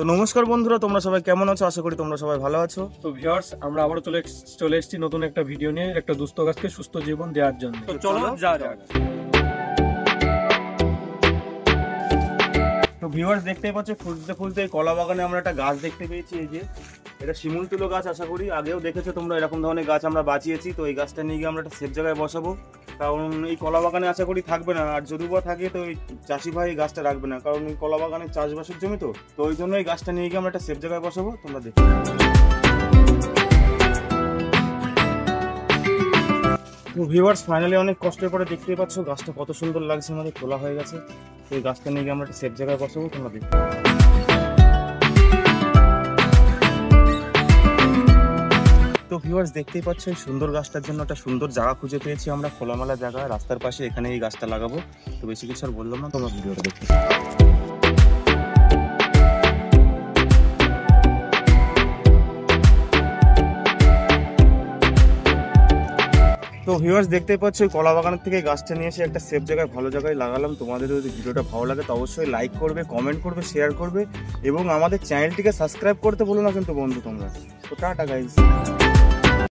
তো নমস্কার বন্ধুরা, তোমরা সবাই কেমন আছো? আশা করি তোমরা সবাই ভালো আছো। তো ভিউয়ার্স, আমরা আবারও চলে এসেছি নতুন একটা ভিডিও নিয়ে, একটা দুস্থ গাছকে সুস্থ জীবন দেওয়ার জন্য। তো চলো যাওয়া যাক। তো ভিউয়ার্স দেখতেই পাচ্ছ, ফুলতে ফুলতে এই কলা বাগানে আমরা একটা গাছ দেখতে পেয়েছি। এই যে এটা শিমুল তুলো গাছ, আশা করি আগেও দেখেছো তোমরা। এরকম ধরনের গাছ আমরা বাঁচিয়েছি। তো এই গাছটা নিয়ে গিয়ে আমরা একটা সেফ জায়গায় বসাবো, কারণ এই কলা বাগানে আশা করি থাকবে না। আর যদি বা থাকে তো এই চাষি ভাই এই গাছটা রাখবে না, কারণ এই কলা বাগানে চাষবাসের জমি। তো ওই জন্য এই গাছটা নিয়ে গিয়ে আমরা একটা সেফ জায়গায় বসাবো, তোমরা দেখো। তো ভিউয়ার্স ফাইনালি অনেক কষ্টের পরে দেখতেই পাচ্ছ গাছটা কত সুন্দর লাগছে, আমাদের তোলা হয়ে গেছে। তো এই গাছটা নিয়ে গিয়ে আমরা একটা সেফ জায়গায় বসাবো, তোমরা দেখো। তো ভিউয়ার্স দেখতেই পাচ্ছ এই সুন্দর গাছটার জন্য একটা সুন্দর জায়গা খুঁজে পেয়েছি আমরা, খোলামেলা জায়গা রাস্তার পাশে। এখানে এই গাছটা লাগাবো। তো বেশি কিছু আর বললাম না, তোমরা ভিডিওটা দেখো। তো ভিউয়ার্স দেখতেই পাচ্ছ এই কলা বাগানের থেকে গাছটা নিয়ে এসে একটা সেফ জায়গায় ভালো জায়গায় লাগালাম। তোমাদের যদি ভিডিওটা ভালো লাগে তো অবশ্যই লাইক করবে, কমেন্ট করবে, শেয়ার করবে এবং আমাদের চ্যানেলটিকে সাবস্ক্রাইব করতে ভুলো না কিন্তু বন্ধু তোমরা। তো টাটা গাইস।